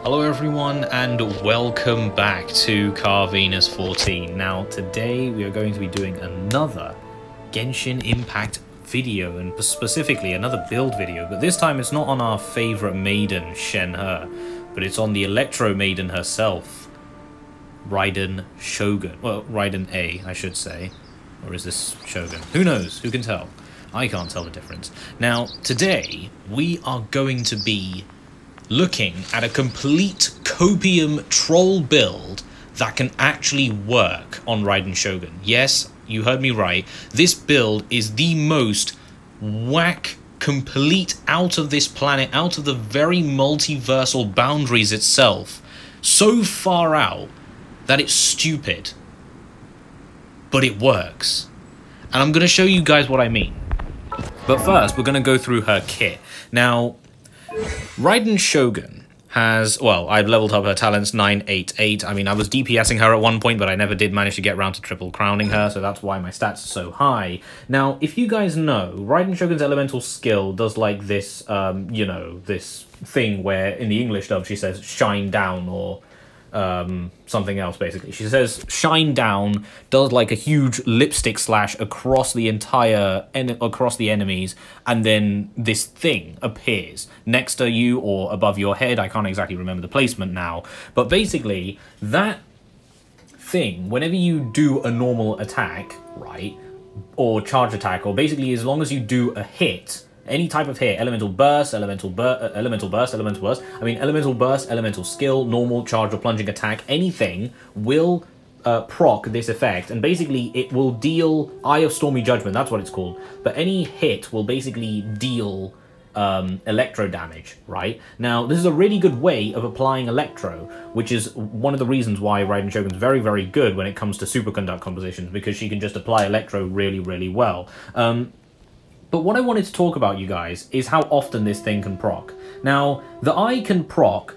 Hello everyone and welcome back to Car Venus 14. Now today we are going to be doing another Genshin Impact video, and specifically another build video, but this time it's not on our favourite maiden Shen-He, but it's on the Electro Maiden herself, Raiden Shogun. Well, Raiden Ei, I should say. Or is this Shogun? Who knows? Who can tell? I can't tell the difference. Now today we are going to be looking at a complete copium troll build that can actually work on Raiden Shogun. Yes, you heard me right. This build is the most whack, complete, out of this planet, out of the very multiversal boundaries itself. So far out that it's stupid. But it works. And I'm going to show you guys what I mean. But first, we're going to go through her kit. Now, Raiden Shogun has, well, I've leveled up her talents 988. I mean, I was DPSing her at one point, but I never did manage to get around to triple crowning her, so that's why my stats are so high. Now, if you guys know, Raiden Shogun's elemental skill does like this, you know, this thing where in the English dub she says shine down or something else, basically. She says shine down, does like a huge lipstick slash across the entire across the enemies, and then this thing appears next to you or above your head. I can't exactly remember the placement now, but basically that thing, whenever you do a normal attack, right, or charge attack, or basically as long as you do a hit, any type of hit, elemental burst, elemental burst, I mean elemental burst, elemental skill, normal, charge or plunging attack, anything will proc this effect, and basically it will deal Eye of Stormy Judgment, that's what it's called, but any hit will basically deal electro damage, right? Now, this is a really good way of applying electro, which is one of the reasons why Raiden Shogun's very, very good when it comes to superconduct compositions, because she can just apply electro really, really well. But what I wanted to talk about, you guys, is how often this thing can proc. Now, the Eye can proc,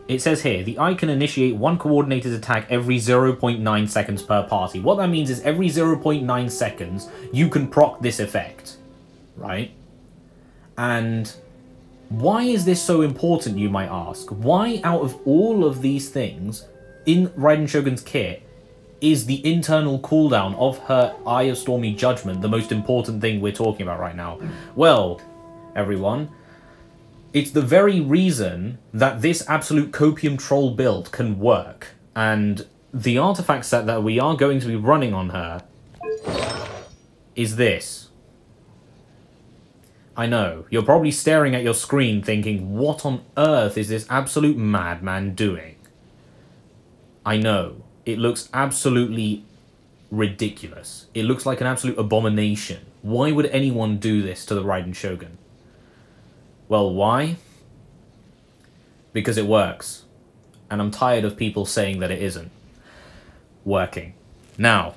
it says here, the Eye can initiate one coordinated attack every 0.9 seconds per party. What that means is every 0.9 seconds, you can proc this effect, right? And why is this so important, you might ask? Why, out of all of these things in Raiden Shogun's kit, is the internal cooldown of her Eye of Stormy Judgment the most important thing we're talking about right now? Well, everyone, it's the very reason that this absolute copium troll build can work. And the artifact set that we are going to be running on her is this. I know, you're probably staring at your screen thinking, what on earth is this absolute madman doing? I know. It looks absolutely ridiculous. It looks like an absolute abomination. Why would anyone do this to the Raiden Shogun? Well, why? Because it works. And I'm tired of people saying that it isn't working. Now,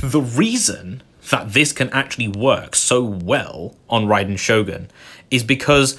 the reason that this can actually work so well on Raiden Shogun is because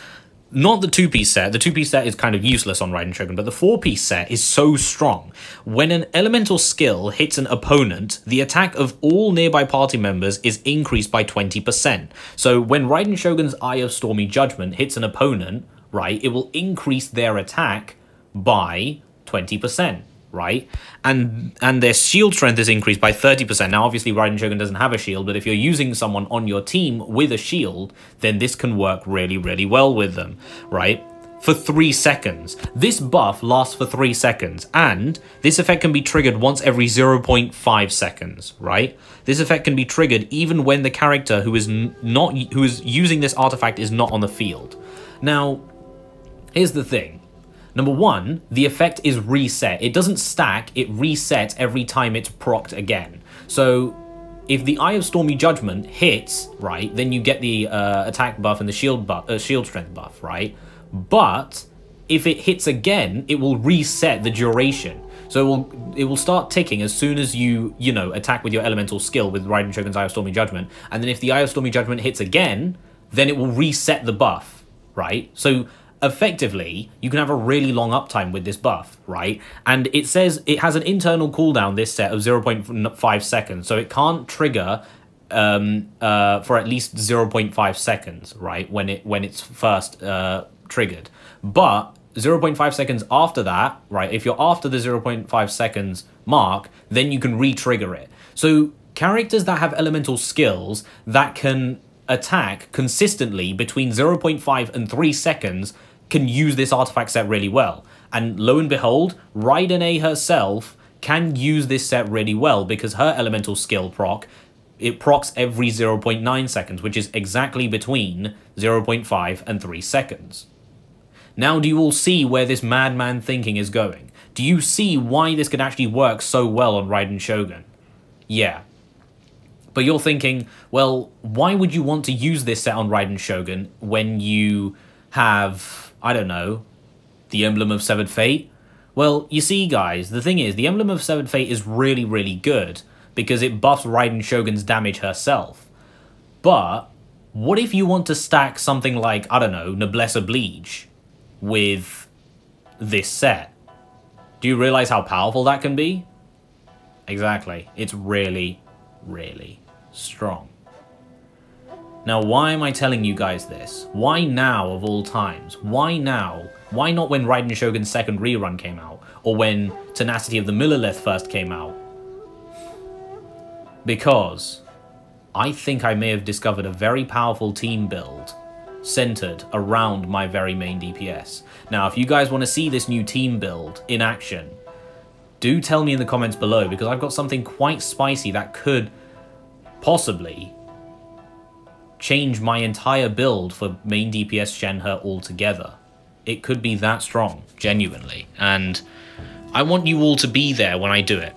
not the 2-piece set. The 2-piece set is kind of useless on Raiden Shogun, but the 4-piece set is so strong. When an elemental skill hits an opponent, the attack of all nearby party members is increased by 20%. So when Raiden Shogun's Eye of Stormy Judgment hits an opponent, right, it will increase their attack by 20%. Right? And their shield strength is increased by 30%. Now, obviously, Raiden Shogun doesn't have a shield, but if you're using someone on your team with a shield, then this can work really, really well with them, right? For 3 seconds. This buff lasts for 3 seconds, and this effect can be triggered once every 0.5 seconds, right? This effect can be triggered even when the character who is using this artifact is not on the field. Now, here's the thing. Number one, the effect is reset. It doesn't stack, it resets every time it's procced again. So if the Eye of Stormy Judgment hits, right, then you get the attack buff and the shield strength buff, right? But if it hits again, it will reset the duration. So it will start ticking as soon as you know, attack with your elemental skill with Raiden Shogun's Eye of Stormy Judgment. And then if the Eye of Stormy Judgment hits again, then it will reset the buff, right? So effectively, you can have a really long uptime with this buff, right? And it says it has an internal cooldown, this set, of 0.5 seconds, so it can't trigger for at least 0.5 seconds, right, when it's first triggered. But 0.5 seconds after that, right, if you're after the 0.5 seconds mark, then you can re-trigger it. So characters that have elemental skills that can attack consistently between 0.5 and 3 seconds can use this artifact set really well. And lo and behold, Raiden Ei herself can use this set really well because her elemental skill proc, it procs every 0.9 seconds, which is exactly between 0.5 and 3 seconds. Now do you all see where this madman thinking is going? Do you see why this could actually work so well on Raiden Shogun? Yeah. But you're thinking, well, why would you want to use this set on Raiden Shogun when you have, I don't know, the Emblem of Severed Fate? Well, you see, guys, the thing is, the Emblem of Severed Fate is really, really good because it buffs Raiden Shogun's damage herself. But what if you want to stack something like, I don't know, Noblesse Oblige with this set? Do you realize how powerful that can be? Exactly. It's really, really strong. Now, why am I telling you guys this? Why now of all times? Why now? Why not when Raiden Shogun's second rerun came out? Or when Tenacity of the Millileth first came out? Because I think I may have discovered a very powerful team build centered around my very main DPS. Now, if you guys want to see this new team build in action, do tell me in the comments below, because I've got something quite spicy that could possibly change my entire build for main DPS Shenhe altogether. It could be that strong, genuinely, and I want you all to be there when I do it.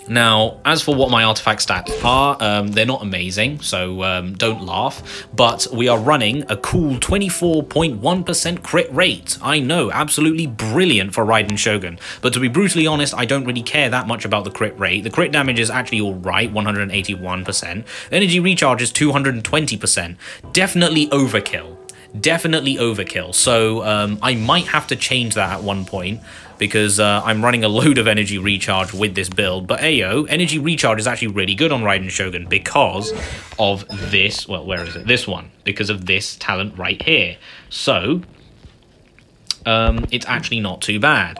Now, as for what my artifact stats are, they're not amazing, so don't laugh, but we are running a cool 24.1% crit rate. I know, absolutely brilliant for Raiden Shogun, but to be brutally honest, I don't really care that much about the crit rate. The crit damage is actually alright, 181%. Energy recharge is 220%. Definitely overkill. Definitely overkill, so I might have to change that at one point, because I'm running a load of energy recharge with this build. But ayo, energy recharge is actually really good on Raiden Shogun because of this, well, where is it? This one, because of this talent right here. So it's actually not too bad.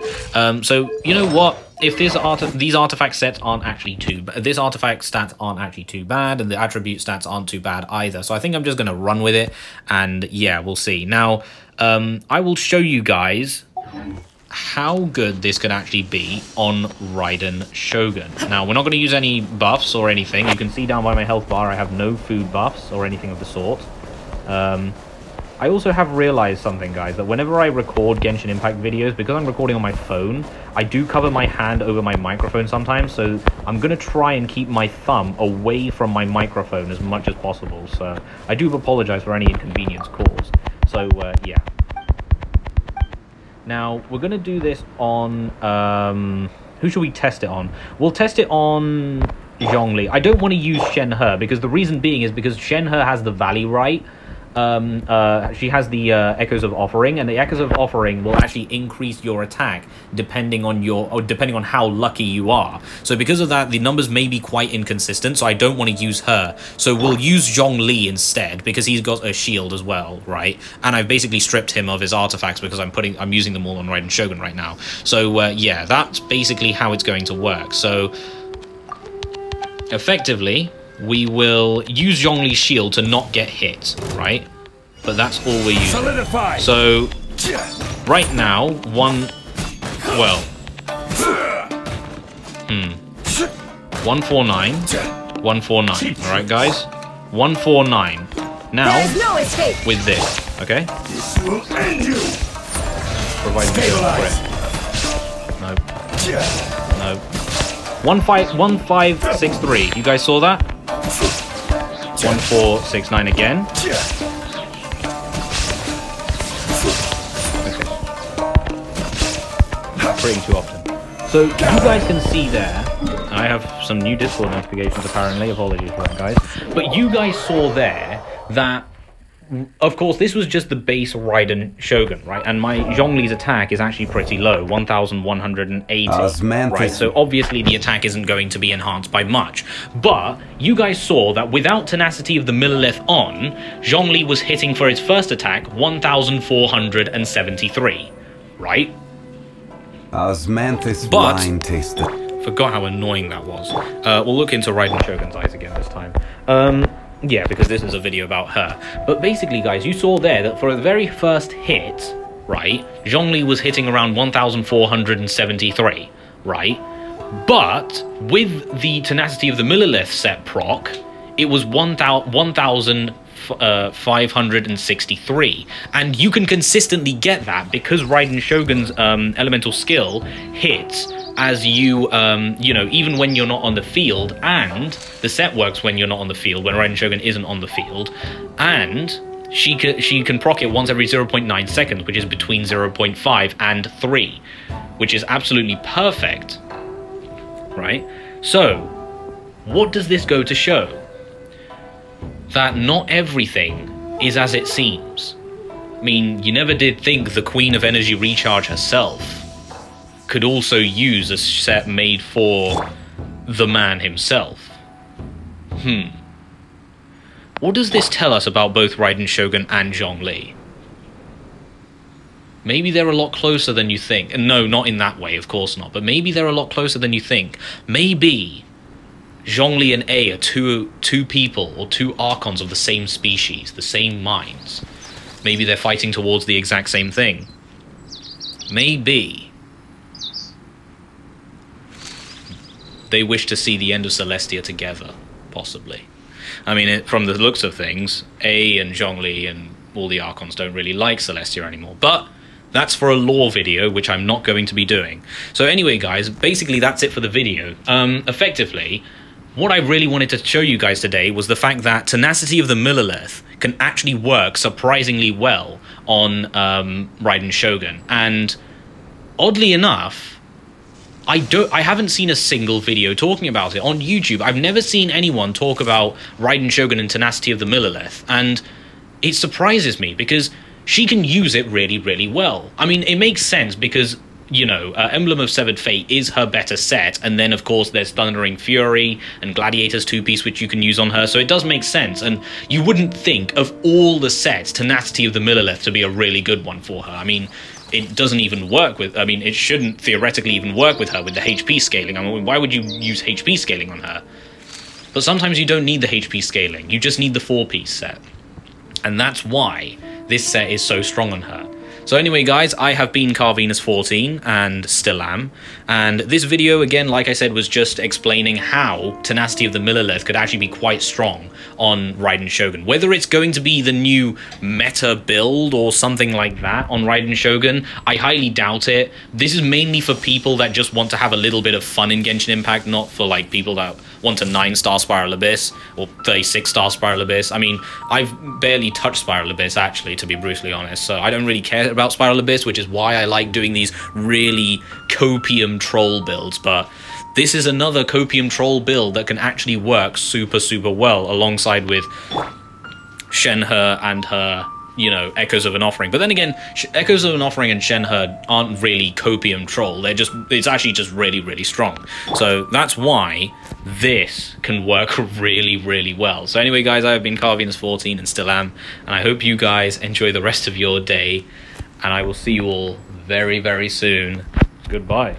So you know what? If these artifact sets aren't actually this artifact stats aren't actually too bad, and the attribute stats aren't too bad either. So I think I'm just gonna run with it, and yeah, we'll see. Now, I will show you guys how good this could actually be on Raiden Shogun. Now, we're not going to use any buffs or anything. You can see down by my health bar, I have no food buffs or anything of the sort. I also have realized something, guys, that whenever I record Genshin Impact videos, because I'm recording on my phone, I do cover my hand over my microphone sometimes, so I'm going to try and keep my thumb away from my microphone as much as possible. So I do apologize for any inconvenience caused. So, yeah. Now, we're going to do this on... who should we test it on? We'll test it on Zhongli. I don't want to use Shenhe, because the reason being is because Shenhe has the Valley right. She has the Echoes of Offering, and the Echoes of Offering will actually increase your attack depending on how lucky you are. So because of that, the numbers may be quite inconsistent, so I don't want to use her. So we'll use Zhongli instead, because he's got a shield as well, right? And I've basically stripped him of his artifacts because I'm using them all on Raiden Shogun right now. So yeah, that's basically how it's going to work. So effectively, we will use Zhongli's shield to not get hit, right? But that's all we're using. Solidify. So, right now, 149. 149. Alright, guys? 149. Now, no escape with this, okay? This will end you. Provide me a crit. No. No. 1563. You guys saw that? 1469 again. Okay. Critting too often. So you guys can see there, and I have some new Discord notifications apparently, apologies for that, guys. But you guys saw there that, of course, this was just the base Raiden Shogun, right? And my Zhongli's attack is actually pretty low, 1,180, right? So obviously the attack isn't going to be enhanced by much. But you guys saw that without Tenacity of the Millileth on, Zhongli was hitting for its first attack 1,473. right? Osmanthus But wine tasted. forgot how annoying that was. We'll look into Raiden Shogun's eyes again this time. Yeah, because this is a video about her. But basically, guys, you saw there that for the very first hit, right, Zhongli was hitting around 1,473, right? But with the Tenacity of the Millileth set proc, it was 1,563, and you can consistently get that because Raiden Shogun's elemental skill hits as you know, even when you're not on the field, and the set works when you're not on the field, when Raiden Shogun isn't on the field, and she can proc it once every 0.9 seconds, which is between 0.5 and 3, which is absolutely perfect, right? So what does this go to show? That not everything is as it seems. I mean, you never did think the Queen of Energy Recharge herself could also use a set made for the man himself. What does this tell us about both Raiden Shogun and Zhongli? Maybe they're a lot closer than you think. And no, not in that way, of course not. But maybe they're a lot closer than you think. Maybe Zhongli and Ei are two people or two archons of the same species, the same minds. Maybe they're fighting towards the exact same thing. Maybe they wish to see the end of Celestia together, possibly. I mean, from the looks of things, Ei and Zhongli and all the archons don't really like Celestia anymore. But that's for a lore video, which I'm not going to be doing. So anyway, guys, basically that's it for the video. Effectively, what I really wanted to show you guys today was the fact that Tenacity of the Millileth can actually work surprisingly well on Raiden Shogun. And oddly enough, I haven't seen a single video talking about it on YouTube. I've never seen anyone talk about Raiden Shogun and Tenacity of the Millileth, and it surprises me because she can use it really, really well. I mean, it makes sense because, you know, Emblem of Severed Fate is her better set, and then, of course, there's Thundering Fury and Gladiator's two-piece, which you can use on her, so it does make sense, and you wouldn't think of all the sets, Tenacity of the Millileth to be a really good one for her. I mean, it doesn't even work with, I mean, it shouldn't theoretically even work with her with the HP scaling. I mean, why would you use HP scaling on her? But sometimes you don't need the HP scaling, you just need the 4-piece set. And that's why this set is so strong on her. So anyway, guys, I have been Carvenus14 and still am. And this video, again, like I said, was just explaining how Tenacity of the Millileth could actually be quite strong on Raiden Shogun. Whether it's going to be the new meta build or something like that on Raiden Shogun, I highly doubt it. This is mainly for people that just want to have a little bit of fun in Genshin Impact, not for like people that want a 9-star Spiral Abyss or 36-star Spiral Abyss. I mean, I've barely touched Spiral Abyss, actually, to be brutally honest, so I don't really care about Spiral Abyss, which is why I like doing these really copium troll builds. But this is another copium troll build that can actually work super, super well alongside with Shenhe and her, you know, Echoes of an Offering. But then again, Echoes of an Offering and Shenhe aren't really copium troll. They're just, it's actually just really, really strong. So that's why this can work really, really well. So anyway, guys, I have been Carvenus14 and still am, and I hope you guys enjoy the rest of your day, and I will see you all very, very soon. Goodbye.